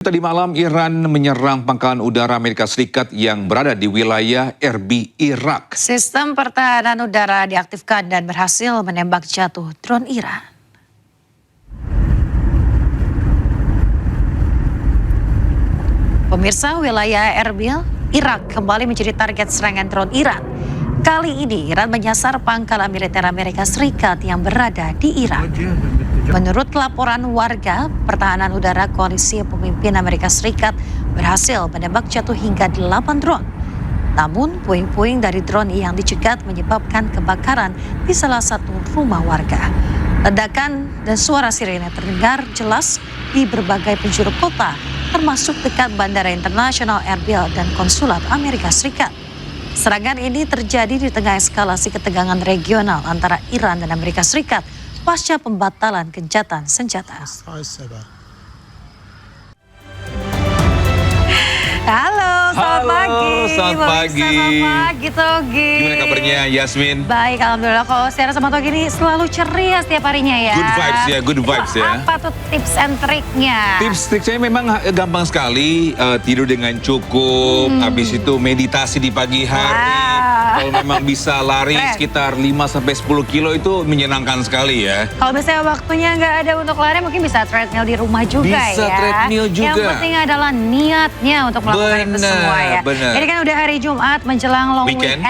Tadi malam Iran menyerang pangkalan udara Amerika Serikat yang berada di wilayah Erbil, Irak. Sistem pertahanan udara diaktifkan dan berhasil menembak jatuh drone Iran. Pemirsa, wilayah Erbil, Irak kembali menjadi target serangan drone Iran. Kali ini Iran menyasar pangkalan militer Amerika Serikat yang berada di Irak. Menurut laporan warga, pertahanan udara koalisi pemimpin Amerika Serikat berhasil menembak jatuh hingga 8 drone. Namun, puing-puing dari drone yang dicegat menyebabkan kebakaran di salah satu rumah warga. Ledakan dan suara sirene terdengar jelas di berbagai penjuru kota, termasuk dekat Bandara Internasional Erbil dan Konsulat Amerika Serikat. Serangan ini terjadi di tengah eskalasi ketegangan regional antara Iran dan Amerika Serikat pasca pembatalan gencatan senjata. Halo, selamat pagi. Selamat pagi. Selamat pagi, Togi. Gimana kabarnya, Yasmin? Baik, alhamdulillah. Kalau Sarah sama Togi ini selalu ceria setiap harinya ya. Good vibes ya, good vibes ya. Apa tuh tips and triknya? Tips-triknya memang gampang sekali, tidur dengan cukup, habis itu meditasi di pagi hari. Kalau memang bisa lari sekitar 5-10 kilo itu menyenangkan sekali ya. Kalau misalnya waktunya nggak ada untuk lari, mungkin bisa treadmill di rumah juga Bisa ya. treadmill juga. Yang penting adalah niatnya untuk melakukan itu semua ya. Benar. Ini kan udah hari Jumat menjelang long weekend.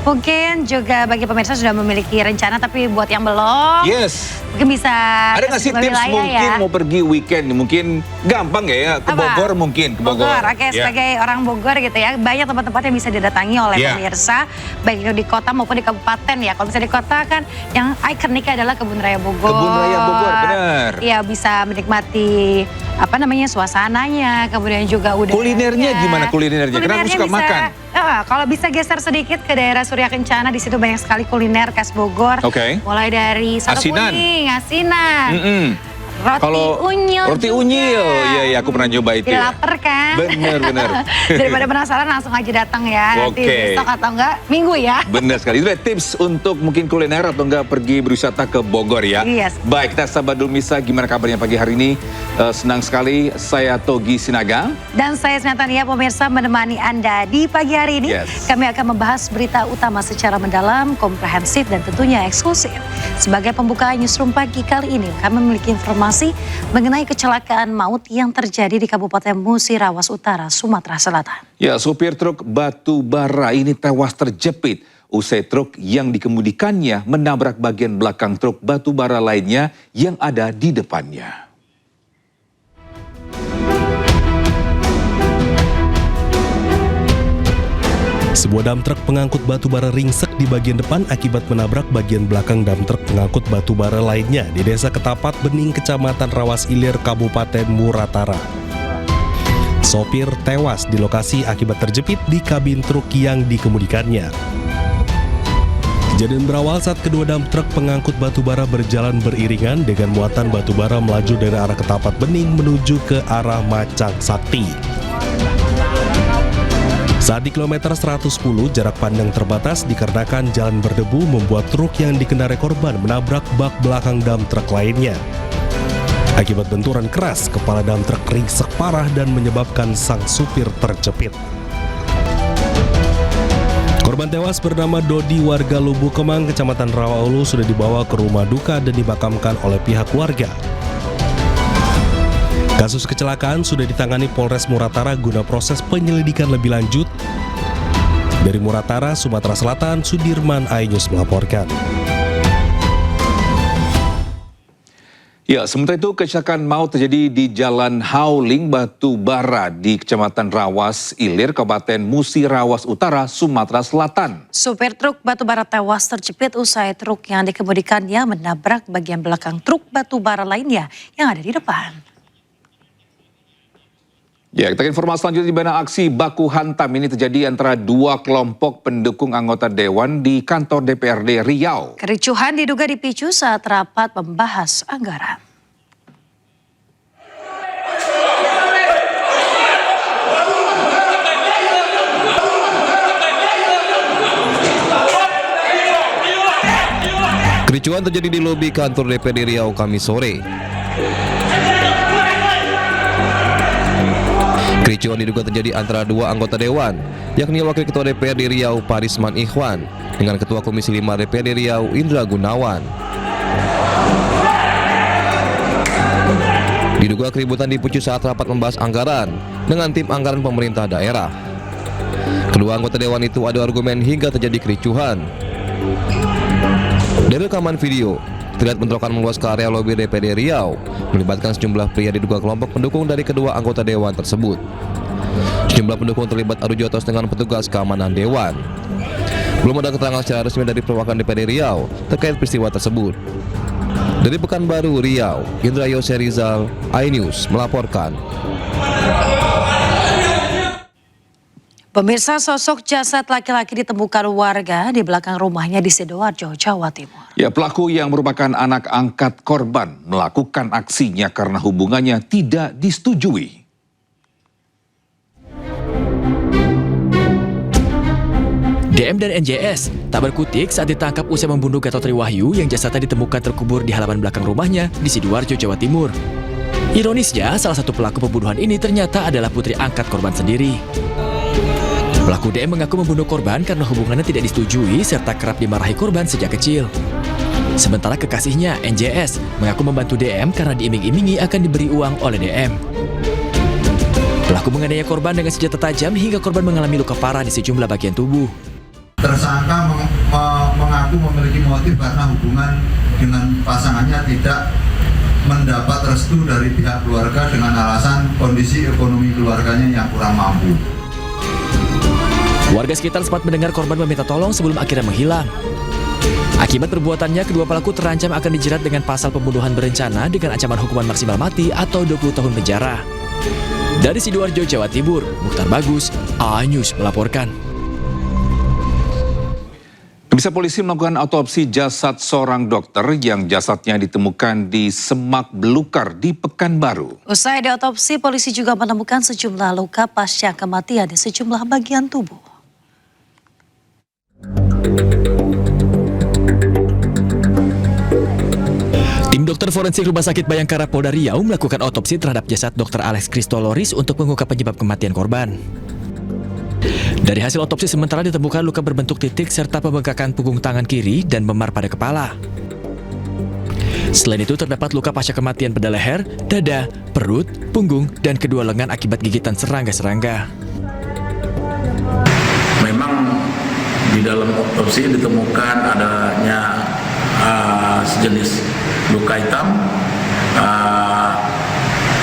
Mungkin juga bagi pemirsa sudah memiliki rencana, tapi buat yang belum, Yes. mungkin bisa. Ada nggak sih tips mungkin ya? mau pergi weekend? Mungkin gampang ya, ke Bogor mungkin. Ke Bogor. Oke, sebagai orang Bogor gitu ya, banyak tempat-tempat yang bisa didatangi oleh pemirsa, baik itu di kota maupun di kabupaten ya. Kalau misalnya di kota kan yang ikonik adalah Kebun Raya Bogor. Kebun Raya Bogor, benar. Iya, bisa menikmati suasananya, kemudian juga udara. Kulinernya gimana kulinernya? Karena aku suka makan. Kalau bisa geser sedikit ke daerah Surya Kencana, di situ banyak sekali kuliner khas Bogor. Oke. Mulai dari soto kuning, asinan. Roti unyil, iya aku pernah nyoba itu. Lapar kan? Bener. Daripada penasaran langsung aja datang ya. Nanti besok atau enggak minggu ya. Bener sekali. Itu tips untuk mungkin kuliner atau enggak pergi berwisata ke Bogor ya. Yes. Baik, kita sahabat Dulmisa, gimana kabarnya pagi hari ini? Senang sekali saya Togi Sinaga. Dan saya Snatania, pemirsa menemani Anda di pagi hari ini. Yes. Kami akan membahas berita utama secara mendalam, komprehensif dan tentunya eksklusif. Sebagai pembuka Newsroom pagi kali ini, kami memiliki informasi mengenai kecelakaan maut yang terjadi di Kabupaten Musirawas Utara, Sumatera Selatan. Ya, supir truk batu bara ini tewas terjepit usai truk yang dikemudikannya menabrak bagian belakang truk batu bara lainnya yang ada di depannya. Sebuah dam truk pengangkut batu bara ringsek di bagian depan akibat menabrak bagian belakang dam truk pengangkut batu bara lainnya di Desa Ketapat Bening, Kecamatan Rawas Ilir, Kabupaten Muratara. Sopir tewas di lokasi akibat terjepit di kabin truk yang dikemudikannya. Kejadian berawal saat kedua dam truk pengangkut batu bara berjalan beriringan dengan muatan batu bara melaju dari arah Ketapat Bening menuju ke arah Macang Sakti. Saat di kilometer 110, jarak pandang terbatas dikarenakan jalan berdebu membuat truk yang dikendarai korban menabrak bak belakang dam truk lainnya. Akibat benturan keras, kepala dam truk ringsek parah dan menyebabkan sang supir terjepit. Korban tewas bernama Dodi, warga Lubuk Kemang, Kecamatan Rawaulu, sudah dibawa ke rumah duka dan dimakamkan oleh pihak keluarga. Kasus kecelakaan sudah ditangani Polres Muratara guna proses penyelidikan lebih lanjut. Dari Muratara, Sumatera Selatan, Sudirman Ainus melaporkan. Ya, sementara itu kecelakaan maut terjadi di Jalan Hauling Batu Bara di Kecamatan Rawas Ilir, Kabupaten Musirawas Utara, Sumatera Selatan. Supir truk batu bara tewas terjepit usai truk yang dikemudikannya menabrak bagian belakang truk batu bara lainnya yang ada di depan. Ya, kita ke informasi selanjutnya, di mana aksi baku hantam ini terjadi antara dua kelompok pendukung anggota Dewan di kantor DPRD Riau. Kericuhan diduga dipicu saat rapat membahas anggaran. Kericuhan terjadi di lobi kantor DPRD Riau Kamis sore. Kericuan diduga terjadi antara dua anggota dewan, yakni Wakil Ketua DPRD Riau Parisman Ikhwan dengan Ketua Komisi 5 DPRD Riau Indra Gunawan. Diduga keributan dipicu saat rapat membahas anggaran dengan tim anggaran pemerintah daerah. Kedua anggota dewan itu adu argumen hingga terjadi kericuhan. Dari rekaman video, terlihat bentrokan meluas ke area lobi DPRD Riau, melibatkan sejumlah pria diduga kelompok pendukung dari kedua anggota dewan tersebut. Sejumlah pendukung terlibat adu jotos dengan petugas keamanan dewan. Belum ada keterangan secara resmi dari perwakilan DPRD Riau terkait peristiwa tersebut. Dari Pekanbaru, Riau, Indra Yose Rizal, iNews melaporkan. Pemirsa, sosok jasad laki-laki ditemukan warga di belakang rumahnya di Sidoarjo, Jawa Timur. Ya, pelaku yang merupakan anak angkat korban melakukan aksinya karena hubungannya tidak disetujui. DM dan NJS tak berkutik saat ditangkap usai membunuh Gatot Triwahyu yang jasadnya ditemukan terkubur di halaman belakang rumahnya di Sidoarjo, Jawa Timur. Ironisnya, salah satu pelaku pembunuhan ini ternyata adalah putri angkat korban sendiri. Pelaku DM mengaku membunuh korban karena hubungannya tidak disetujui serta kerap dimarahi korban sejak kecil. Sementara kekasihnya, NJS, mengaku membantu DM karena diiming-imingi akan diberi uang oleh DM. Pelaku menganiaya korban dengan senjata tajam hingga korban mengalami luka parah di sejumlah bagian tubuh. Tersangka mengaku memiliki motif karena hubungan dengan pasangannya tidak mendapat restu dari pihak keluarga dengan alasan kondisi ekonomi keluarganya yang kurang mampu. Warga sekitar sempat mendengar korban meminta tolong sebelum akhirnya menghilang. Akibat perbuatannya, kedua pelaku terancam akan dijerat dengan pasal pembunuhan berencana dengan ancaman hukuman maksimal mati atau 20 tahun penjara. Dari Sidoarjo, Jawa Timur, Mukhtar Bagus, iNews melaporkan. Pemirsa, polisi melakukan autopsi jasad seorang dokter yang jasadnya ditemukan di Semak Belukar di Pekanbaru. Usai diotopsi, polisi juga menemukan sejumlah luka pasca kematian di sejumlah bagian tubuh. Tim dokter forensik Rumah Sakit Bayangkara Polda Riau melakukan autopsi terhadap jasad Dr. Alex Kristoloris untuk mengungkap penyebab kematian korban. Dari hasil otopsi sementara ditemukan luka berbentuk titik serta pembengkakan punggung tangan kiri dan memar pada kepala. Selain itu terdapat luka pasca kematian pada leher, dada, perut, punggung, dan kedua lengan akibat gigitan serangga-serangga. Memang di dalam otopsi ditemukan adanya sejenis luka hitam,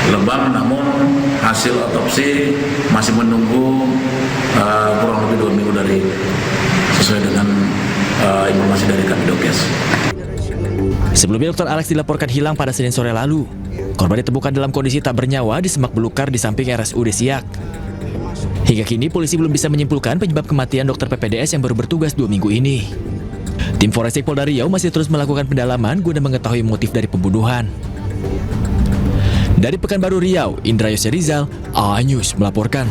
lebam, namun hasil otopsi masih menunggu kurang lebih 2 minggu dari sesuai dengan informasi dari Kabidokes. Sebelumnya Dr. Alex dilaporkan hilang pada Senin sore lalu. Korban ditemukan dalam kondisi tak bernyawa di Semak Belukar di samping RSUD Siak. Hingga kini polisi belum bisa menyimpulkan penyebab kematian dokter PPDS yang baru bertugas 2 minggu ini. Tim forensik Polda Riau masih terus melakukan pendalaman guna mengetahui motif dari pembunuhan. Dari Pekanbaru, Riau, Indra Yose Rizal, iNews melaporkan.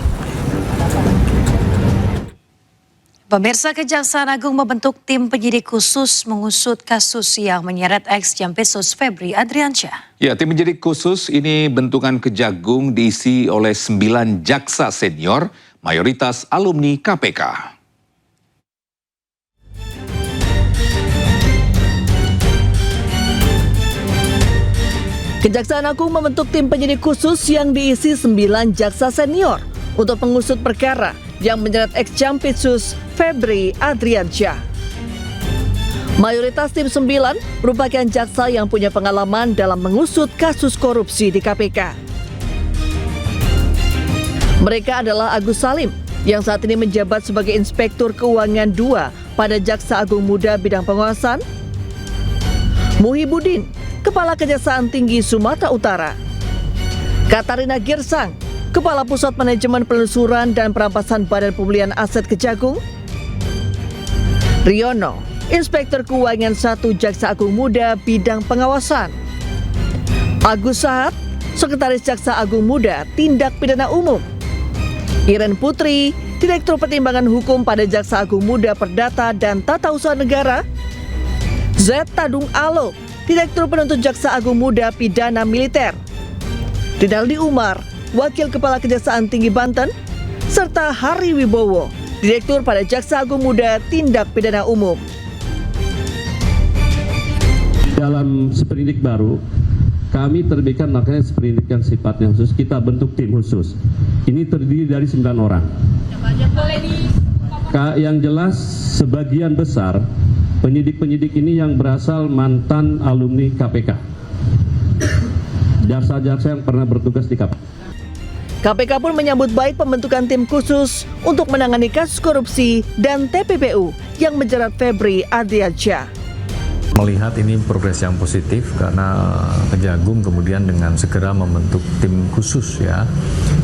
Pemirsa, Kejaksaan Agung membentuk tim penyidik khusus mengusut kasus yang menyeret ex-Jampitsus Febri Adriansyah. Ya, tim penyidik khusus ini bentukan Kejagung diisi oleh 9 jaksa senior, mayoritas alumni KPK. Kejaksaan Agung membentuk tim penyidik khusus yang diisi 9 jaksa senior untuk mengusut perkara yang menyeret ex-Jampitsus Febri Adriansyah. Mayoritas tim 9 merupakan jaksa yang punya pengalaman dalam mengusut kasus korupsi di KPK. Mereka adalah Agus Salim, yang saat ini menjabat sebagai Inspektur Keuangan 2 pada Jaksa Agung Muda Bidang Pengawasan, Muhibudin, Kepala Kejaksaan Tinggi Sumatera Utara, Katarina Girsang, Kepala Pusat Manajemen Penelusuran dan Perampasan Badan Pemulihan Aset Kejagung, Riono, Inspektur Keuangan 1 Jaksa Agung Muda Bidang Pengawasan, Agus Sahat, Sekretaris Jaksa Agung Muda Tindak Pidana Umum, Iren Putri, Direktur Pertimbangan Hukum pada Jaksa Agung Muda Perdata dan Tata Usaha Negara, Z. Tadung Alo, Direktur Penuntut Jaksa Agung Muda Pidana Militer, Rinaldi Umar, Wakil Kepala Kejaksaan Tinggi Banten, serta Hari Wibowo, Direktur pada Jaksa Agung Muda Tindak Pidana Umum. Dalam sprindik baru, kami terbitkan makanya sprindik yang sifatnya khusus, kita bentuk tim khusus. Ini terdiri dari 9 orang. Yang jelas sebagian besar penyidik-penyidik ini yang berasal mantan alumni KPK. Jaksa-jaksa yang pernah bertugas di KPK. KPK pun menyambut baik pembentukan tim khusus untuk menangani kasus korupsi dan TPPU yang menjerat Febri Ardiansyah. Melihat ini progres yang positif karena Kejagung kemudian dengan segera membentuk tim khusus ya,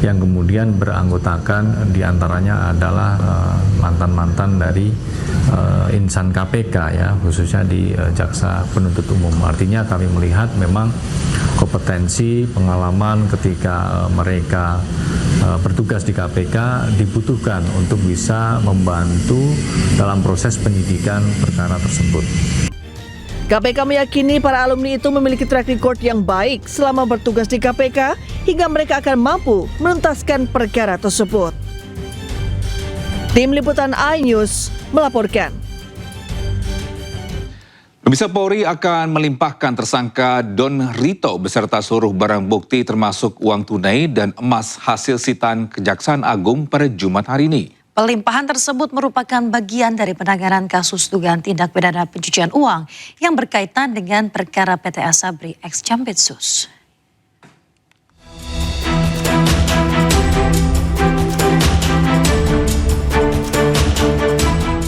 yang kemudian beranggotakan diantaranya adalah mantan-mantan dari insan KPK ya, khususnya di Jaksa Penuntut Umum. Artinya kami melihat memang kompetensi, pengalaman ketika mereka bertugas di KPK dibutuhkan untuk bisa membantu dalam proses penyidikan perkara tersebut. KPK meyakini para alumni itu memiliki track record yang baik selama bertugas di KPK hingga mereka akan mampu menuntaskan perkara tersebut. Tim Liputan iNews melaporkan. Pemirsa, Polri akan melimpahkan tersangka Don Rito beserta seluruh barang bukti termasuk uang tunai dan emas hasil sitaan Kejaksaan Agung pada Jumat hari ini. Pelimpahan tersebut merupakan bagian dari penanganan kasus dugaan tindak pidana pencucian uang yang berkaitan dengan perkara PT Asabri ex Jampitsus.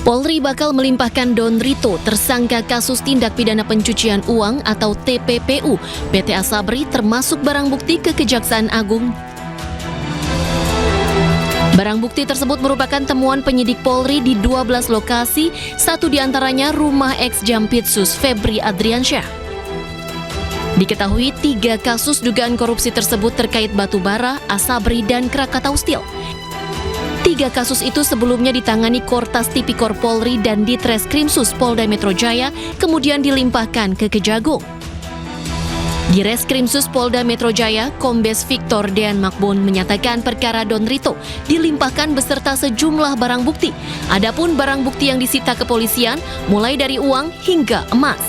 Polri bakal melimpahkan Don Rito, tersangka kasus tindak pidana pencucian uang atau TPPU, PT Asabri termasuk barang bukti ke Kejaksaan Agung. Barang bukti tersebut merupakan temuan penyidik Polri di 12 lokasi, satu diantaranya rumah ex Jampitsus Febri Ardiansyah. Diketahui 3 kasus dugaan korupsi tersebut terkait batubara, Asabri, dan Krakatau Steel. 3 kasus itu sebelumnya ditangani Kortas Tipikor Polri dan Ditreskrimsus Polda Metro Jaya, kemudian dilimpahkan ke Kejagung. Di Reskrimsus Polda Metro Jaya, Kombes Victor Dean Makbon menyatakan perkara Don Rito dilimpahkan beserta sejumlah barang bukti. Adapun barang bukti yang disita kepolisian mulai dari uang hingga emas.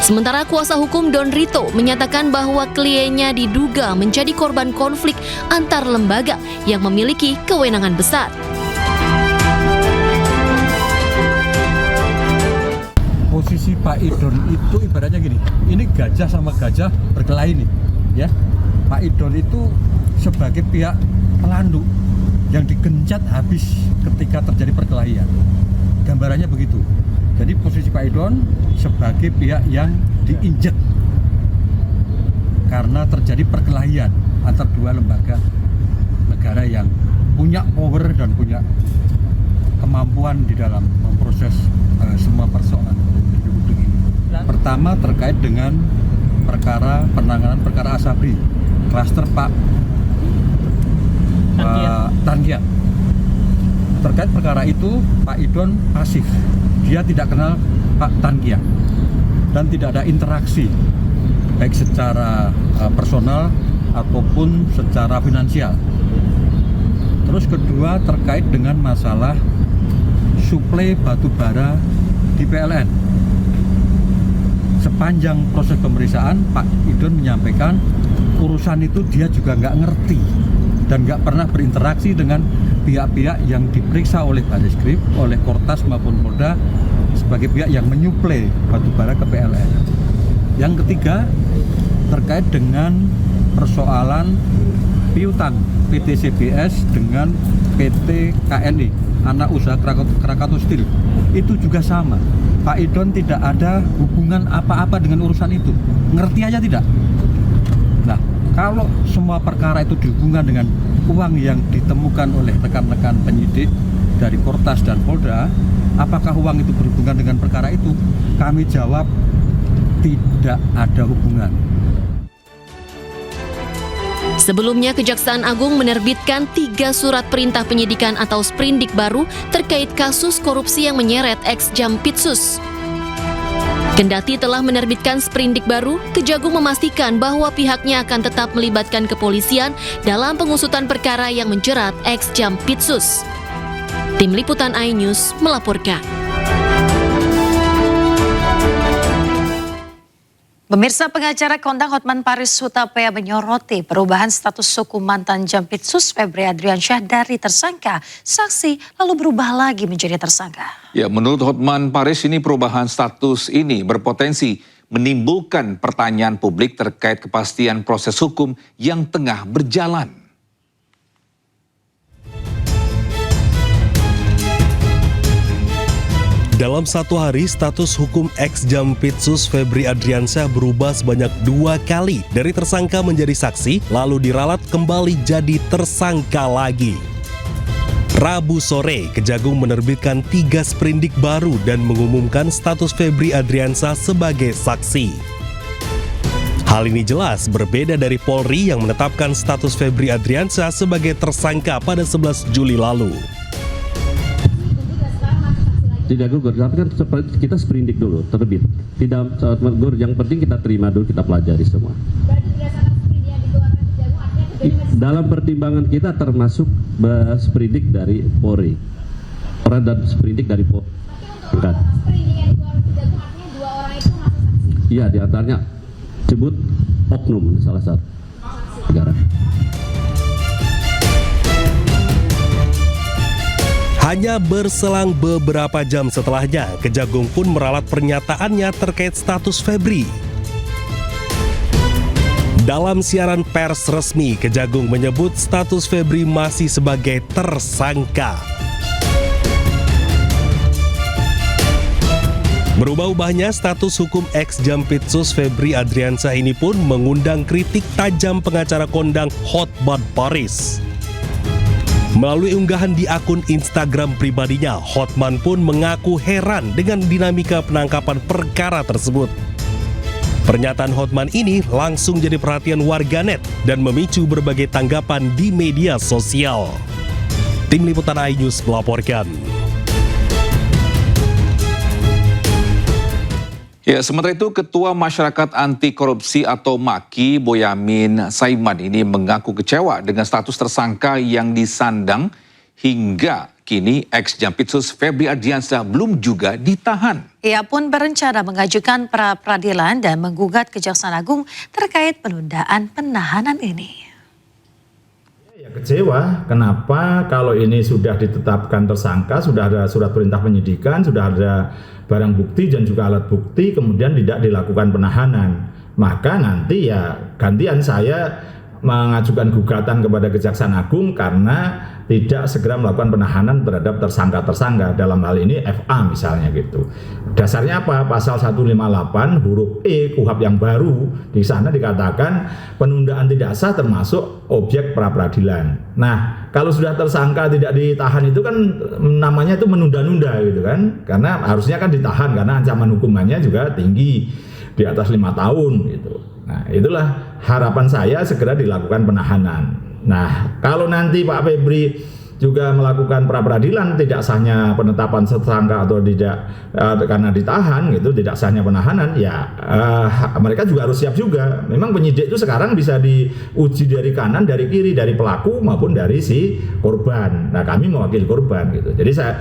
Sementara kuasa hukum Don Rito menyatakan bahwa kliennya diduga menjadi korban konflik antar lembaga yang memiliki kewenangan besar. Posisi Pak Idon itu ibaratnya gini, ini gajah sama gajah berkelahi nih, ya. Pak Idon itu sebagai pihak pelandu yang digencat habis ketika terjadi perkelahian. Gambarannya begitu. Jadi posisi Pak Idon sebagai pihak yang diinjek karena terjadi perkelahian antar 2 lembaga negara yang punya power dan punya kemampuan di dalam memproses semua persoalan ini. Pertama terkait dengan penanganan perkara Asabri, klaster Pak Tangia. Terkait perkara itu Pak Idon pasif. Dia tidak kenal Pak Tangia dan tidak ada interaksi baik secara personal ataupun secara finansial. Terus kedua terkait dengan masalah suplai batu bara di PLN. Sepanjang proses pemeriksaan Pak Idon menyampaikan urusan itu dia juga nggak ngerti dan nggak pernah berinteraksi dengan pihak-pihak yang diperiksa oleh Bareskrim, oleh Kortas maupun Polda sebagai pihak yang menyuplai batubara ke PLN. Yang ketiga terkait dengan persoalan piutang PT CBS dengan PT KNI, anak usaha Krakatau Steel. Itu juga sama. Pak Idon tidak ada hubungan apa-apa dengan urusan itu. Ngerti aja tidak? Nah, kalau semua perkara itu dihubungkan dengan uang yang ditemukan oleh rekan-rekan penyidik dari Kortas dan Polda, apakah uang itu berhubungan dengan perkara itu? Kami jawab tidak ada hubungan. Sebelumnya, Kejaksaan Agung menerbitkan 3 surat perintah penyidikan atau sprindik baru terkait kasus korupsi yang menyeret ex-Jampitsus. Kendati telah menerbitkan sprindik baru, Kejagung memastikan bahwa pihaknya akan tetap melibatkan kepolisian dalam pengusutan perkara yang menjerat ex-Jampitsus. Tim Liputan iNews melaporkan. Pemirsa, pengacara kondang Hotman Paris Hutapea menyoroti perubahan status hukum mantan Jampitsus Febri Adriansyah dari tersangka, saksi, lalu berubah lagi menjadi tersangka. Ya, menurut Hotman Paris ini perubahan status ini berpotensi menimbulkan pertanyaan publik terkait kepastian proses hukum yang tengah berjalan. Dalam satu hari, status hukum ex-Jampitsus Febri Adriansyah berubah sebanyak 2 kali. Dari tersangka menjadi saksi, lalu diralat kembali jadi tersangka lagi. Rabu sore, Kejagung menerbitkan 3 sprindik baru dan mengumumkan status Febri Adriansyah sebagai saksi. Hal ini jelas berbeda dari Polri yang menetapkan status Febri Adriansyah sebagai tersangka pada 11 Juli lalu. Tidak gugur, tapi kan kita sprindik dulu, terbit. Tidak gugur, yang penting kita terima dulu, kita pelajari semua. Dalam pertimbangan kita termasuk sprindik dari Polri. Orang dan sprindik dari Polri. Iya, diantaranya sebut oknum salah satu negara. Hanya berselang beberapa jam setelahnya, Kejagung pun meralat pernyataannya terkait status Febri. Dalam siaran pers resmi, Kejagung menyebut status Febri masih sebagai tersangka. Berubah-ubahnya status hukum ex-Jampitsus Febri Adriansyah ini pun mengundang kritik tajam pengacara kondang Hotman Paris. Melalui unggahan di akun Instagram pribadinya, Hotman pun mengaku heran dengan dinamika penangkapan perkara tersebut. Pernyataan Hotman ini langsung jadi perhatian warganet dan memicu berbagai tanggapan di media sosial. Tim Liputan iNews melaporkan. Ya, sementara itu Ketua Masyarakat Anti Korupsi atau MAKI Boyamin Saiman ini mengaku kecewa dengan status tersangka yang disandang hingga kini ex-Jampitsus Febri Adriansyah belum juga ditahan. Ia pun berencana mengajukan pra-peradilan dan menggugat Kejaksaan Agung terkait penundaan penahanan ini. Ya, kecewa, kenapa kalau ini sudah ditetapkan tersangka, sudah ada surat perintah penyidikan, sudah ada barang bukti dan juga alat bukti, kemudian tidak dilakukan penahanan. Maka nanti ya gantian saya mengajukan gugatan kepada Kejaksaan Agung karena tidak segera melakukan penahanan terhadap tersangka-tersangka, dalam hal ini FA misalnya gitu. Dasarnya apa? Pasal 158 huruf E KUHP yang baru, di sana dikatakan penundaan tidak sah termasuk objek pra-peradilan. Nah, kalau sudah tersangka tidak ditahan itu kan namanya itu menunda-nunda gitu kan, karena harusnya kan ditahan karena ancaman hukumannya juga tinggi, di atas 5 tahun gitu. Nah, itulah harapan saya segera dilakukan penahanan. Nah, kalau nanti Pak Febri juga melakukan pra-peradilan tidak sahnya penetapan tersangka atau tidak karena ditahan gitu, tidak sahnya penahanan, ya mereka juga harus siap juga. Memang penyidik itu sekarang bisa diuji dari kanan, dari kiri, dari pelaku maupun dari si korban. Nah, kami mewakili korban gitu. Jadi saya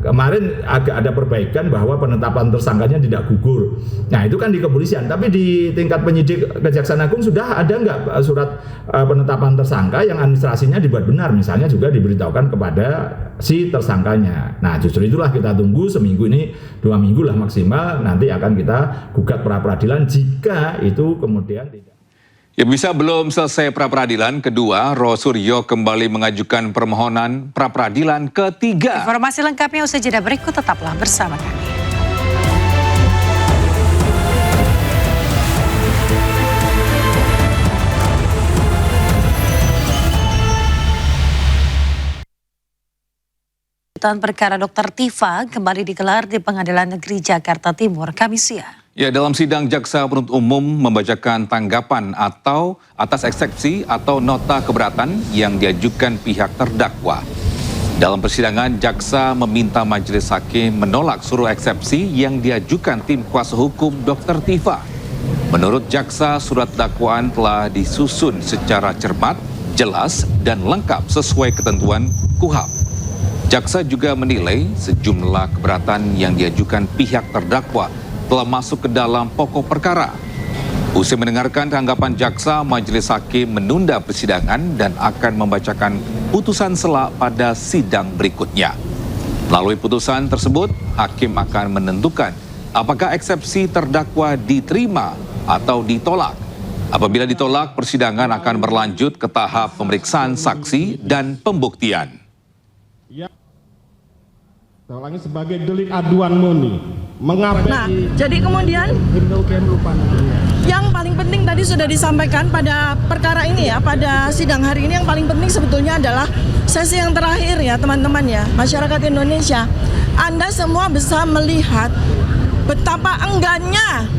kemarin agak ada perbaikan bahwa penetapan tersangkanya tidak gugur. Nah, itu kan di kepolisian, tapi di tingkat penyidik Kejaksaan Agung sudah ada nggak surat penetapan tersangka yang administrasinya dibuat benar, misalnya juga diberitahukan kepada si tersangkanya. Nah, justru itulah kita tunggu seminggu ini, 2 minggu lah maksimal, nanti akan kita gugat pra-peradilan jika itu kemudian tidak. Ya, bisa belum selesai pra-peradilan kedua, Rosuryo kembali mengajukan permohonan pra-peradilan ketiga. Informasi lengkapnya usai jeda berikut, tetaplah bersama kami. Tuntutan perkara Dr. Tifa kembali digelar di Pengadilan Negeri Jakarta Timur Kamis siang. Ya, dalam sidang jaksa penuntut umum membacakan tanggapan atau atas eksepsi atau nota keberatan yang diajukan pihak terdakwa. Dalam persidangan, jaksa meminta majelis hakim menolak seluruh eksepsi yang diajukan tim kuasa hukum Dr. Tifa. Menurut jaksa, surat dakwaan telah disusun secara cermat, jelas, dan lengkap sesuai ketentuan KUHP. Jaksa juga menilai sejumlah keberatan yang diajukan pihak terdakwa telah masuk ke dalam pokok perkara. Usai mendengarkan tanggapan jaksa, majelis hakim menunda persidangan dan akan membacakan putusan sela pada sidang berikutnya. Melalui putusan tersebut, hakim akan menentukan apakah eksepsi terdakwa diterima atau ditolak. Apabila ditolak, persidangan akan berlanjut ke tahap pemeriksaan saksi dan pembuktian. Saya ulangi, sebagai delik aduan murni. Mengapa? Nah, jadi kemudian yang paling penting tadi sudah disampaikan pada perkara ini ya, pada sidang hari ini yang paling penting sebetulnya adalah sesi yang terakhir ya teman-teman ya, masyarakat Indonesia. Anda semua bisa melihat betapa enggannya,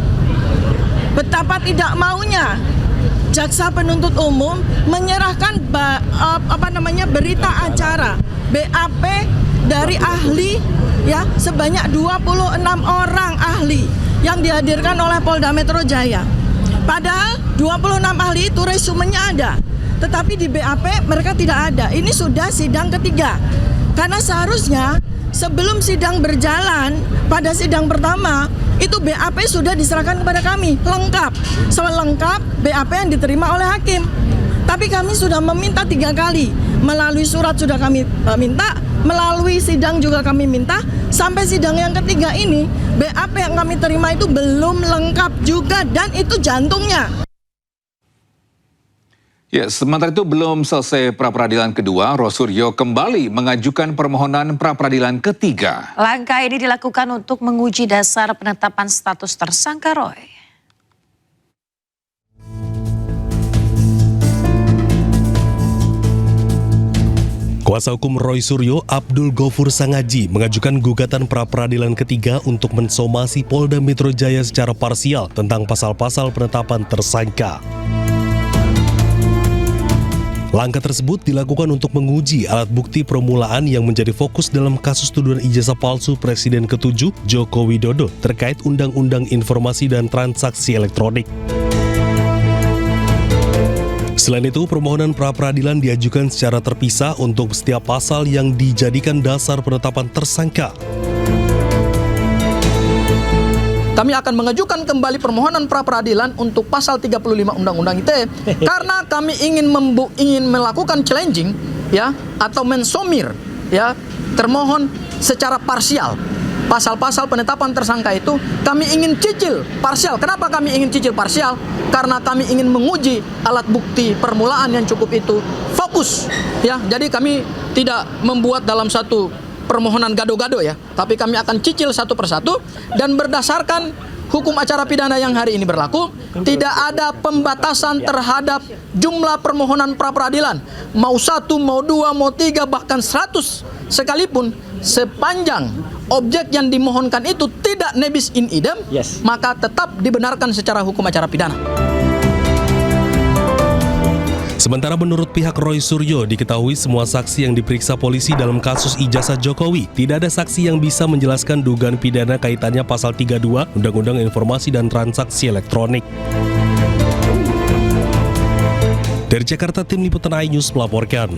betapa tidak maunya jaksa penuntut umum menyerahkan berita acara BAP dari ahli ya sebanyak 26 orang ahli yang dihadirkan oleh Polda Metro Jaya. Padahal 26 ahli itu resumenya ada, tetapi di BAP mereka tidak ada. Ini sudah sidang ketiga. Karena seharusnya sebelum sidang berjalan pada sidang pertama itu BAP sudah diserahkan kepada kami lengkap, selengkap BAP yang diterima oleh hakim. Tapi kami sudah meminta 3 kali, melalui surat sudah kami minta, melalui sidang juga kami minta, sampai sidang yang ketiga ini BAP yang kami terima itu belum lengkap juga dan itu jantungnya. Ya, sementara itu belum selesai pra-peradilan kedua, Rosuryo kembali mengajukan permohonan pra-peradilan ketiga. Langkah ini dilakukan untuk menguji dasar penetapan status tersangka Roy. Kuasa hukum Roy Suryo, Abdul Ghafur Sangaji, mengajukan gugatan pra-peradilan ketiga untuk mensomasi Polda Metro Jaya secara parsial tentang pasal-pasal penetapan tersangka. Langkah tersebut dilakukan untuk menguji alat bukti permulaan yang menjadi fokus dalam kasus tuduhan ijazah palsu Presiden ke-7 Joko Widodo terkait Undang-Undang Informasi dan Transaksi Elektronik. Selain itu, permohonan pra-peradilan diajukan secara terpisah untuk setiap pasal yang dijadikan dasar penetapan tersangka. Kami akan mengajukan kembali permohonan pra-peradilan untuk pasal 35 Undang-Undang ITE karena kami ingin melakukan challenging ya atau mensomir ya termohon secara parsial. Pasal-pasal penetapan tersangka itu kami ingin cicil parsial. Kenapa kami ingin cicil parsial? Karena kami ingin menguji alat bukti permulaan yang cukup itu fokus ya. Jadi kami tidak membuat dalam satu permohonan gado-gado ya, tapi kami akan cicil satu persatu dan berdasarkan hukum acara pidana yang hari ini berlaku, tidak ada pembatasan terhadap jumlah permohonan pra-peradilan. Mau 1, mau 2, mau 3, bahkan 100 sekalipun, sepanjang objek yang dimohonkan itu tidak nebis in idem, maka tetap dibenarkan secara hukum acara pidana. Sementara menurut pihak Roy Suryo, diketahui semua saksi yang diperiksa polisi dalam kasus ijazah Jokowi. Tidak ada saksi yang bisa menjelaskan dugaan pidana kaitannya pasal 32 Undang-Undang Informasi dan Transaksi Elektronik. Dari Jakarta, tim liputan iNews melaporkan.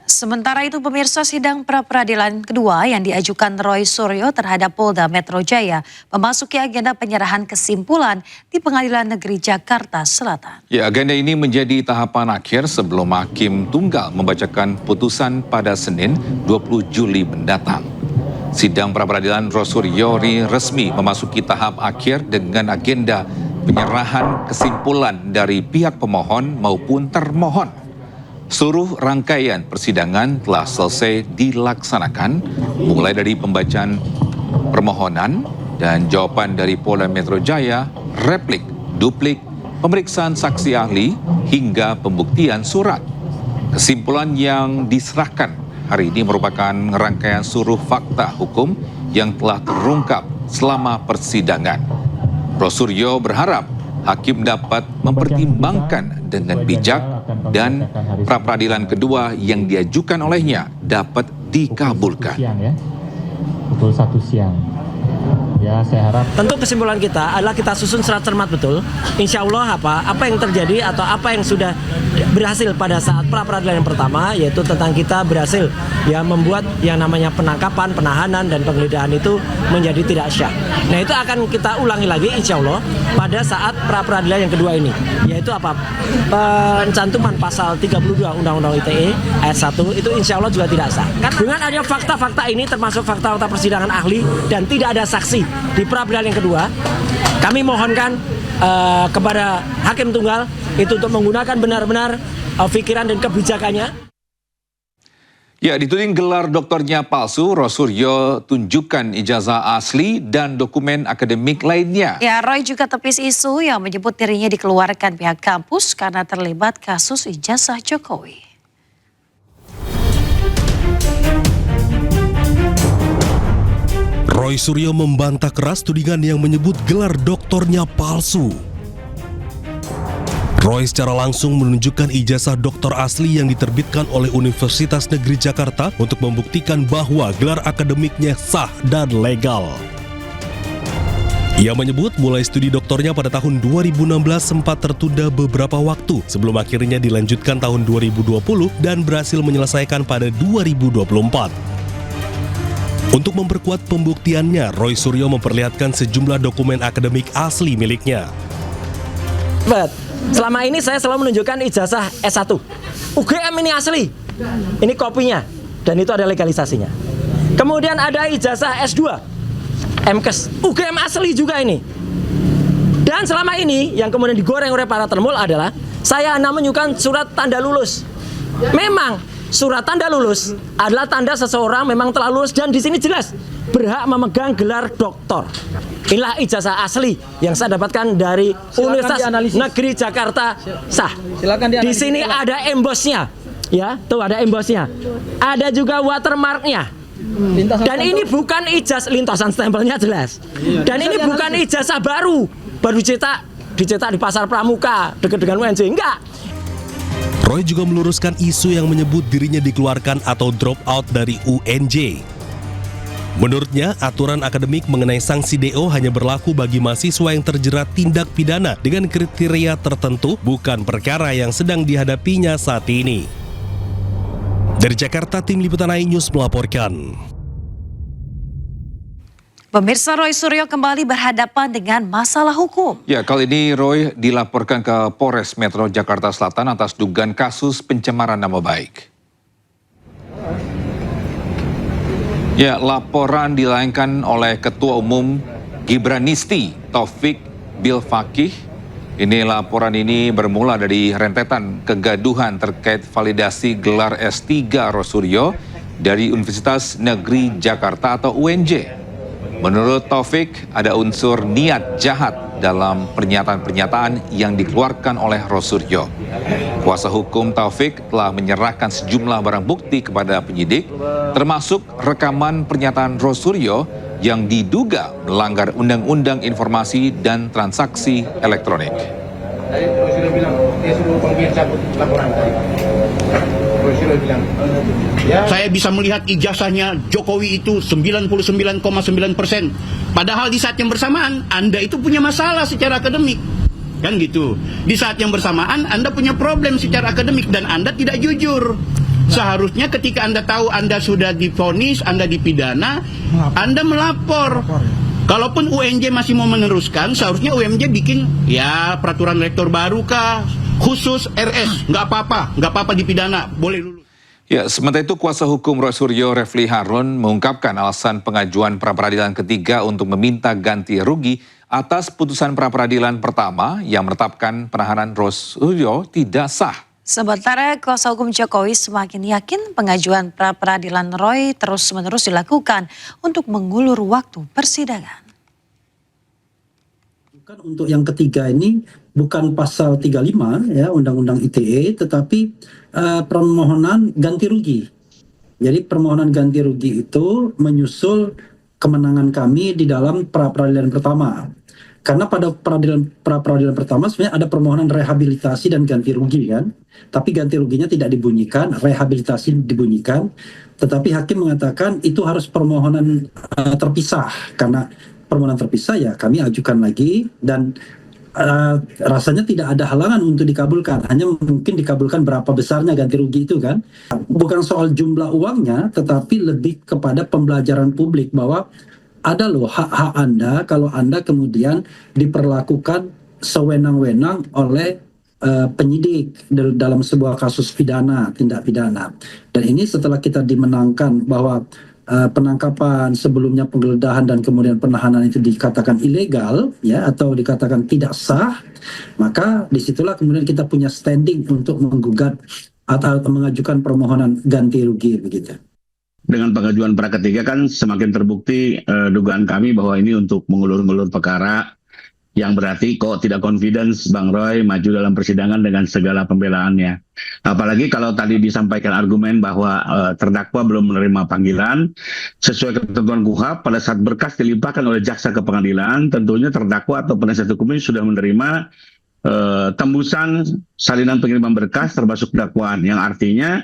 Sementara itu, pemirsa, sidang pra-peradilan kedua yang diajukan Roy Suryo terhadap Polda Metro Jaya memasuki agenda penyerahan kesimpulan di Pengadilan Negeri Jakarta Selatan. Ya, agenda ini menjadi tahapan akhir sebelum hakim tunggal membacakan putusan pada Senin 20 Juli mendatang. Sidang pra-peradilan Roy Suryo resmi memasuki tahap akhir dengan agenda penyerahan kesimpulan dari pihak pemohon maupun termohon. Seluruh rangkaian persidangan telah selesai dilaksanakan, mulai dari pembacaan permohonan dan jawaban dari Polda Metro Jaya, replik, duplik, pemeriksaan saksi ahli, hingga pembuktian surat. Kesimpulan yang diserahkan hari ini merupakan rangkaian seluruh fakta hukum yang telah terungkap selama persidangan. Rosuryo berharap hakim dapat mempertimbangkan dengan bijak dan pra-peradilan kedua yang diajukan olehnya dapat dikabulkan. Pukul 1 siang. Ya, saya harap. Tentu kesimpulan kita adalah kita susun secara cermat betul. Insya Allah apa yang terjadi atau apa yang sudah berhasil pada saat pra-peradilan yang pertama, yaitu tentang kita berhasil ya membuat yang namanya penangkapan, penahanan dan penggeledahan itu menjadi tidak syah. Nah, itu akan kita ulangi lagi insya Allah pada saat pra-peradilan yang kedua ini, yaitu apa? Pencantuman pasal 32 Undang-Undang ITE ayat 1 itu insya Allah juga tidak sah. Dengan adanya fakta-fakta ini termasuk fakta-fakta persidangan ahli dan tidak ada saksi di pra-peradilan yang kedua, kami mohonkan kepada hakim tunggal itu untuk menggunakan benar-benar pikiran dan kebijakannya. Ya, dituding gelar doktornya palsu, Rosuryo tunjukkan ijazah asli dan dokumen akademik lainnya. Ya, Roy juga tepis isu yang menyebut dirinya dikeluarkan pihak kampus karena terlibat kasus ijazah Jokowi. Roy Suryo membantah keras tudingan yang menyebut gelar doktornya palsu. Roy secara langsung menunjukkan ijazah doktor asli yang diterbitkan oleh Universitas Negeri Jakarta untuk membuktikan bahwa gelar akademiknya sah dan legal. Ia menyebut mulai studi doktornya pada tahun 2016 sempat tertunda beberapa waktu sebelum akhirnya dilanjutkan tahun 2020 dan berhasil menyelesaikan pada 2024. Untuk memperkuat pembuktiannya, Roy Suryo memperlihatkan sejumlah dokumen akademik asli miliknya. Selama ini saya selalu menunjukkan ijazah S1. UGM ini asli. Ini kopinya. Dan itu ada legalisasinya. Kemudian ada ijazah S2. MKes. UGM asli juga ini. Dan selama ini yang kemudian digoreng oleh para termul adalah saya hanya menunjukkan surat tanda lulus. Memang surat tanda lulus adalah tanda seseorang memang telah lulus dan di sini jelas berhak memegang gelar doktor. Inilah ijazah asli yang saya dapatkan dari Universitas Negeri Jakarta sah. Di sini ada embosnya, ya, tuh ada embosnya. Ada juga watermarknya. Dan ini bukan ijazah, lintasan stempelnya jelas. Dan ini bukan ijazah baru dicetak di Pasar Pramuka dekat dengan UNJ, enggak. Roy juga meluruskan isu yang menyebut dirinya dikeluarkan atau drop out dari UNJ. Menurutnya, aturan akademik mengenai sanksi DO hanya berlaku bagi mahasiswa yang terjerat tindak pidana dengan kriteria tertentu, bukan perkara yang sedang dihadapinya saat ini. Dari Jakarta, Tim Liputan iNews melaporkan. Pemirsa, Roy Suryo kembali berhadapan dengan masalah hukum. Ya, kali ini Roy dilaporkan ke Polres Metro Jakarta Selatan atas dugaan kasus pencemaran nama baik. Ya, laporan dilayangkan oleh Ketua Umum Gibranisti Taufik Bilfakih. Laporan ini bermula dari rentetan kegaduhan terkait validasi gelar S3 Rosuryo dari Universitas Negeri Jakarta atau UNJ. Menurut Taufik, ada unsur niat jahat dalam pernyataan-pernyataan yang dikeluarkan oleh Rosuryo. Kuasa hukum Taufik telah menyerahkan sejumlah barang bukti kepada penyidik, termasuk rekaman pernyataan Rosuryo yang diduga melanggar Undang-Undang Informasi dan Transaksi Elektronik. Rosuryo bilang, dia suruh pemimpin cabut laporan tadi. Rosuryo bilang, saya bisa melihat ijazahnya Jokowi itu 99,9%. Padahal di saat yang bersamaan Anda itu punya masalah secara akademik. Kan gitu. Di saat yang bersamaan Anda punya problem secara akademik dan Anda tidak jujur. Seharusnya ketika Anda tahu Anda sudah divonis, Anda dipidana, Anda melapor. Kalaupun UNJ masih mau meneruskan, seharusnya UNJ bikin ya peraturan rektor baru kah, khusus RS, nggak apa-apa dipidana, boleh lulus. Ya, sementara itu kuasa hukum Rosuryo Refli Harun mengungkapkan alasan pengajuan pra-peradilan ketiga untuk meminta ganti rugi atas putusan pra-peradilan pertama yang menetapkan penahanan Rosuryo tidak sah. Sementara kuasa hukum Jokowi semakin yakin pengajuan pra-peradilan Roy terus-menerus dilakukan untuk mengulur waktu persidangan. Untuk yang ketiga ini bukan pasal 35 ya Undang-Undang ITE, tetapi permohonan ganti rugi. Jadi permohonan ganti rugi itu menyusul kemenangan kami di dalam pra-peradilan pertama. Karena pada pra-peradilan pertama sebenarnya ada permohonan rehabilitasi dan ganti rugi kan. Tapi ganti ruginya tidak dibunyikan, rehabilitasi dibunyikan. Tetapi hakim mengatakan itu harus permohonan terpisah. Karena permohonan terpisah ya kami ajukan lagi dan rasanya tidak ada halangan untuk dikabulkan. Hanya mungkin dikabulkan berapa besarnya ganti rugi itu kan. Bukan soal jumlah uangnya, tetapi lebih kepada pembelajaran publik bahwa ada loh hak-hak Anda kalau Anda kemudian diperlakukan sewenang-wenang oleh penyidik dalam sebuah kasus pidana, tindak pidana. Dan ini setelah kita dimenangkan bahwa penangkapan, sebelumnya penggeledahan dan kemudian penahanan itu dikatakan ilegal ya atau dikatakan tidak sah, maka disitulah kemudian kita punya standing untuk menggugat atau mengajukan permohonan ganti rugi begitu. Dengan pengajuan pra ketiga kan semakin terbukti dugaan kami bahwa ini untuk mengulur-ngulur perkara, yang berarti kok tidak confidence Bang Roy maju dalam persidangan dengan segala pembelaannya. Apalagi kalau tadi disampaikan argumen bahwa terdakwa belum menerima panggilan sesuai ketentuan KUHP, pada saat berkas dilimpahkan oleh jaksa ke pengadilan, tentunya terdakwa atau penasihat hukumnya sudah menerima tembusan salinan pengiriman berkas termasuk dakwaan, yang artinya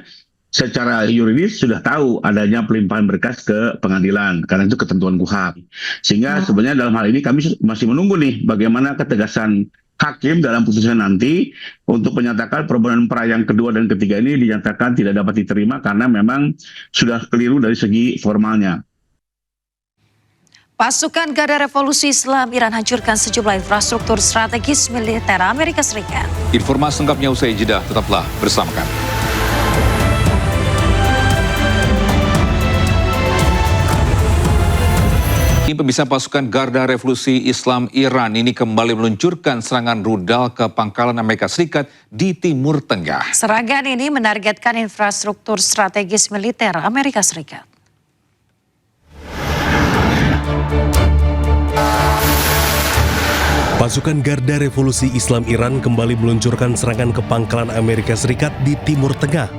secara yuridis sudah tahu adanya pelimpahan berkas ke pengadilan karena itu ketentuan KUHP. Sehingga sebenarnya dalam hal ini kami masih menunggu nih bagaimana ketegasan hakim dalam putusan nanti untuk menyatakan permohonan pra yang kedua dan ketiga ini dinyatakan tidak dapat diterima karena memang sudah keliru dari segi formalnya. Pasukan Garda Revolusi Islam Iran hancurkan sejumlah infrastruktur strategis militer Amerika Serikat. Informasi lengkapnya usai jeda, tetaplah bersama kami. Pemirsa, pasukan Garda Revolusi Islam Iran ini kembali meluncurkan serangan rudal ke pangkalan Amerika Serikat di Timur Tengah. Serangan ini menargetkan infrastruktur strategis militer Amerika Serikat. Pasukan Garda Revolusi Islam Iran kembali meluncurkan serangan ke pangkalan Amerika Serikat di Timur Tengah.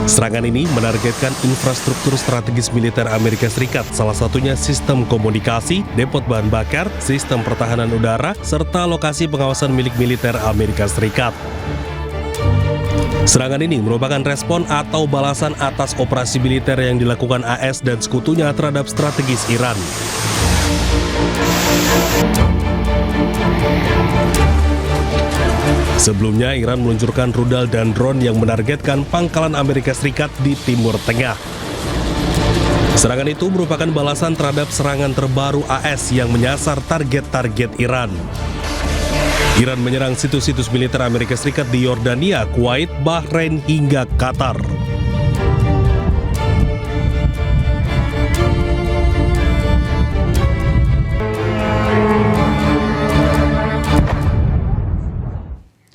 Serangan ini menargetkan infrastruktur strategis militer Amerika Serikat, salah satunya sistem komunikasi, depot bahan bakar, sistem pertahanan udara, serta lokasi pengawasan milik militer Amerika Serikat. Serangan ini merupakan respon atau balasan atas operasi militer yang dilakukan AS dan sekutunya terhadap strategis Iran. Sebelumnya, Iran meluncurkan rudal dan drone yang menargetkan pangkalan Amerika Serikat di Timur Tengah. Serangan itu merupakan balasan terhadap serangan terbaru AS yang menyasar target-target Iran. Iran menyerang situs-situs militer Amerika Serikat di Yordania, Kuwait, Bahrain, hingga Qatar.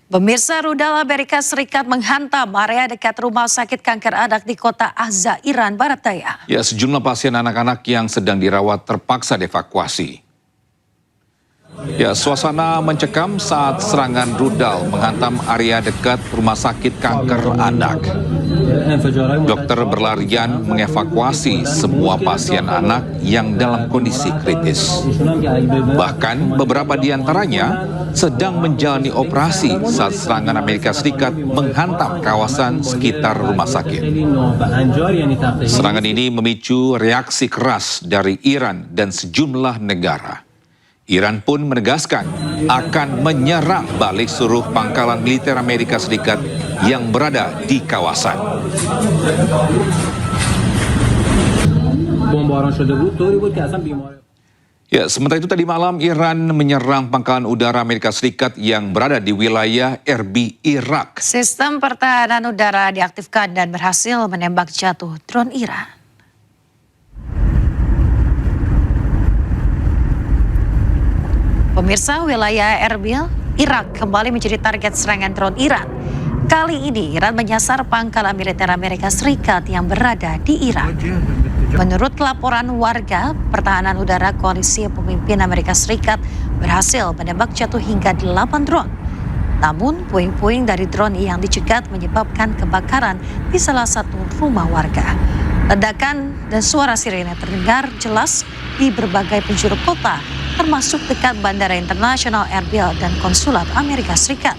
Pemirsa, rudal Amerika Serikat menghantam area dekat rumah sakit kanker anak di kota Azza, Iran Barat Daya. Ya, sejumlah pasien anak-anak yang sedang dirawat terpaksa dievakuasi. Ya, suasana mencekam saat serangan rudal menghantam area dekat rumah sakit kanker anak. Dokter berlarian mengevakuasi semua pasien anak yang dalam kondisi kritis. Bahkan beberapa di antaranya sedang menjalani operasi saat serangan Amerika Serikat menghantam kawasan sekitar rumah sakit. Serangan ini memicu reaksi keras dari Iran dan sejumlah negara. Iran pun menegaskan akan menyerang balik seluruh pangkalan militer Amerika Serikat yang berada di kawasan. Ya, sementara itu tadi malam Iran menyerang pangkalan udara Amerika Serikat yang berada di wilayah Erbil, Irak. Sistem pertahanan udara diaktifkan dan berhasil menembak jatuh drone Iran. Pemirsa, wilayah Erbil, Irak kembali menjadi target serangan drone Iran. Kali ini Iran menyasar pangkalan militer Amerika Serikat yang berada di Irak. Menurut laporan warga, pertahanan udara koalisi pemimpin Amerika Serikat berhasil menembak jatuh hingga 8 drone. Namun, puing-puing dari drone yang dicegat menyebabkan kebakaran di salah satu rumah warga. Ledakan dan suara sirene terdengar jelas di berbagai penjuru kota, termasuk dekat Bandara Internasional Erbil dan Konsulat Amerika Serikat.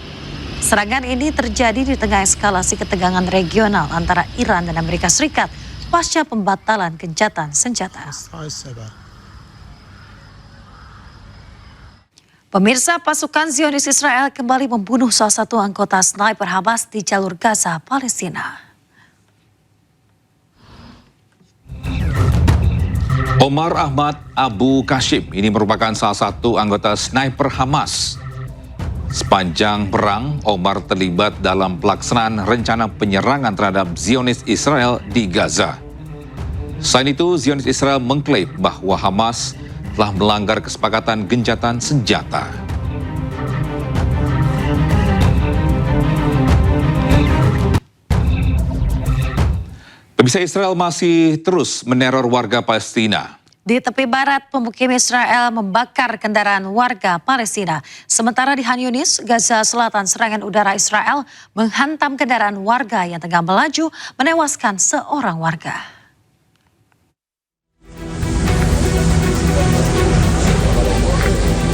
Serangan ini terjadi di tengah eskalasi ketegangan regional antara Iran dan Amerika Serikat pasca pembatalan gencatan senjata. Pemirsa, pasukan Zionis Israel kembali membunuh salah satu anggota sniper Hamas di jalur Gaza, Palestina. Omar Ahmad Abu Kashim ini merupakan salah satu anggota sniper Hamas. Sepanjang perang, Omar terlibat dalam pelaksanaan rencana penyerangan terhadap Zionis Israel di Gaza. Selain itu, Zionis Israel mengklaim bahwa Hamas telah melanggar kesepakatan gencatan senjata. Pemirsa, Israel masih terus meneror warga Palestina. Di tepi barat, pemukim Israel membakar kendaraan warga Palestina. Sementara di Khan Yunis, Gaza Selatan, serangan udara Israel menghantam kendaraan warga yang tengah melaju, menewaskan seorang warga.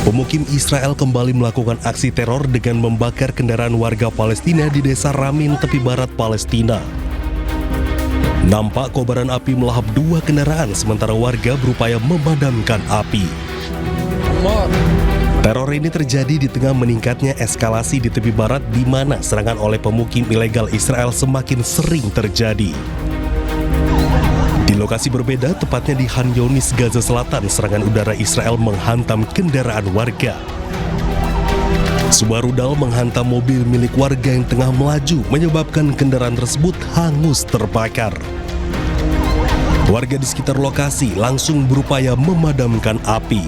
Pemukim Israel kembali melakukan aksi teror dengan membakar kendaraan warga Palestina di desa Ramin, tepi barat Palestina. Nampak kobaran api melahap 2 kendaraan sementara warga berupaya memadamkan api. Teror ini terjadi di tengah meningkatnya eskalasi di tepi barat di mana serangan oleh pemukim ilegal Israel semakin sering terjadi. Di lokasi berbeda, tepatnya di Khan Yunis, Gaza Selatan, serangan udara Israel menghantam kendaraan warga. Sebuah rudal menghantam mobil milik warga yang tengah melaju, menyebabkan kendaraan tersebut hangus terbakar. Warga di sekitar lokasi langsung berupaya memadamkan api.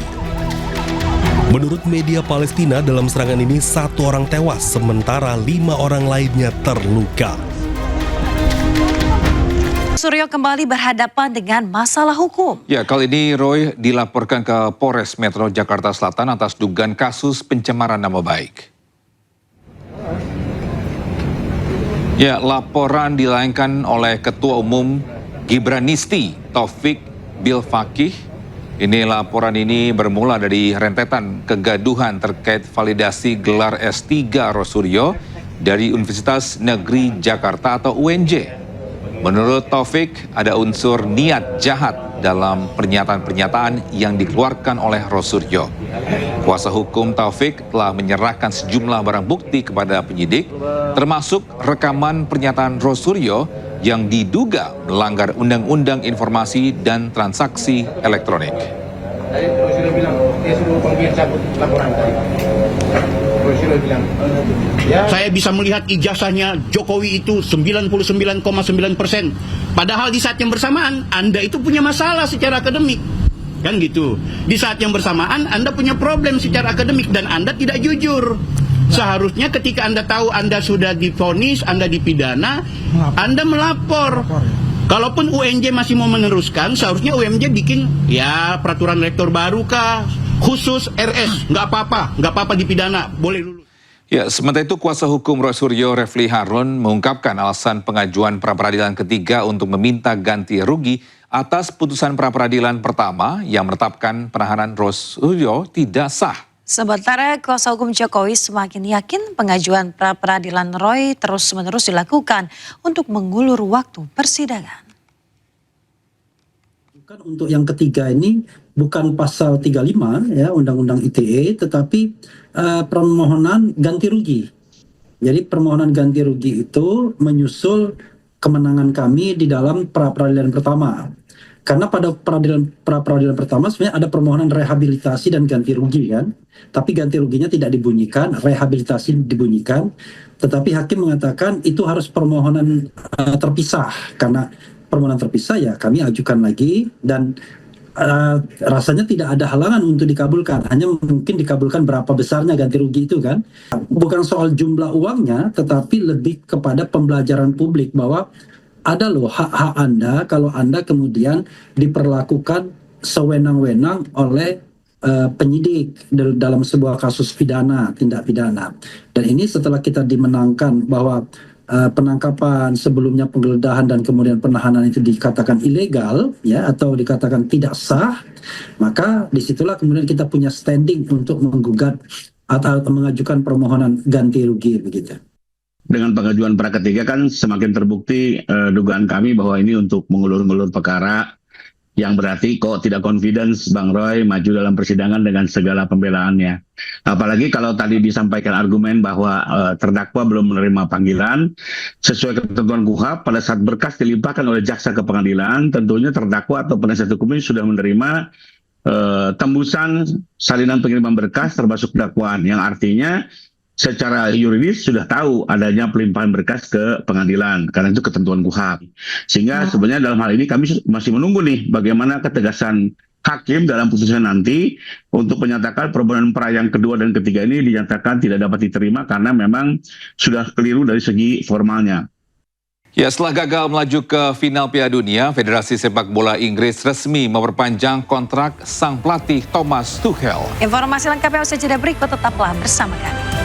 Menurut media Palestina, dalam serangan ini 1 orang tewas, sementara 5 orang lainnya terluka. Suryo kembali berhadapan dengan masalah hukum. Ya, kali ini Roy dilaporkan ke Polres Metro Jakarta Selatan atas dugaan kasus pencemaran nama baik. Ya, laporan dilayangkan oleh Ketua Umum Gibranisti Taufik Bilfakih. Ini laporan ini bermula dari rentetan kegaduhan terkait validasi gelar S3 Rosuryo dari Universitas Negeri Jakarta atau UNJ. Menurut Taufik, ada unsur niat jahat dalam pernyataan-pernyataan yang dikeluarkan oleh Rosuryo. Kuasa hukum Taufik telah menyerahkan sejumlah barang bukti kepada penyidik, termasuk rekaman pernyataan Rosuryo yang diduga melanggar Undang-Undang Informasi dan Transaksi Elektronik. Tadi Rosuryo bilang, dia suruh pembiayaan cabut laporan tadi. Rosuryo bilang, saya bisa melihat ijazahnya Jokowi itu 99,9%. Padahal di saat yang bersamaan Anda itu punya masalah secara akademik. Kan gitu. Di saat yang bersamaan Anda punya problem secara akademik dan Anda tidak jujur. Seharusnya ketika Anda tahu Anda sudah divonis, Anda dipidana, Anda melapor. Kalaupun UNJ masih mau meneruskan, seharusnya UNJ bikin ya peraturan rektor baru kah, khusus RS, nggak apa-apa dipidana, boleh lulus. Ya, sementara itu kuasa hukum Rosuryo Refli Harun mengungkapkan alasan pengajuan pra-peradilan ketiga untuk meminta ganti rugi atas putusan pra-peradilan pertama yang menetapkan penahanan Rosuryo tidak sah. Sementara kuasa hukum Jokowi semakin yakin pengajuan pra-peradilan Roy terus-menerus dilakukan untuk mengulur waktu persidangan. Untuk yang ketiga ini bukan pasal 35 ya Undang-Undang ITE, tetapi permohonan ganti rugi. Jadi permohonan ganti rugi itu menyusul kemenangan kami di dalam pra-peradilan pertama. Karena pada pra-peradilan pertama sebenarnya ada permohonan rehabilitasi dan ganti rugi kan. Tapi ganti ruginya tidak dibunyikan, rehabilitasi dibunyikan. Tetapi hakim mengatakan itu harus permohonan terpisah. Karena permohonan terpisah ya kami ajukan lagi dan rasanya tidak ada halangan untuk dikabulkan. Hanya mungkin dikabulkan berapa besarnya ganti rugi itu kan. Bukan soal jumlah uangnya tetapi lebih kepada pembelajaran publik bahwa ada loh hak-hak Anda kalau Anda kemudian diperlakukan sewenang-wenang oleh penyidik dalam sebuah kasus pidana, tindak pidana. Dan ini setelah kita dimenangkan bahwa penangkapan, sebelumnya penggeledahan dan kemudian penahanan itu dikatakan ilegal, ya, atau dikatakan tidak sah, maka disitulah kemudian kita punya standing untuk menggugat atau mengajukan permohonan ganti rugi begitu. Dengan pengajuan pra ketiga kan semakin terbukti dugaan kami bahwa ini untuk mengulur-ngulur perkara, yang berarti kok tidak confidence Bang Roy maju dalam persidangan dengan segala pembelaannya. Apalagi kalau tadi disampaikan argumen bahwa terdakwa belum menerima panggilan, sesuai ketentuan KUHP pada saat berkas dilimpahkan oleh jaksa ke pengadilan, tentunya terdakwa atau penasihat hukumnya sudah menerima tembusan salinan pengiriman berkas termasuk dakwaan, yang artinya secara yuridis sudah tahu adanya pelimpahan berkas ke pengadilan, karena itu ketentuan KUHP. Sehingga sebenarnya dalam hal ini kami masih menunggu nih bagaimana ketegasan hakim dalam putusan nanti untuk menyatakan permohonan pra yang kedua dan ketiga ini dinyatakan tidak dapat diterima karena memang sudah keliru dari segi formalnya. Ya, setelah gagal melaju ke final Piala Dunia, Federasi Sepak Bola Inggris resmi memperpanjang kontrak sang pelatih Thomas Tuchel. Informasi lengkapnya usai jeda berikut, tetaplah bersama kami.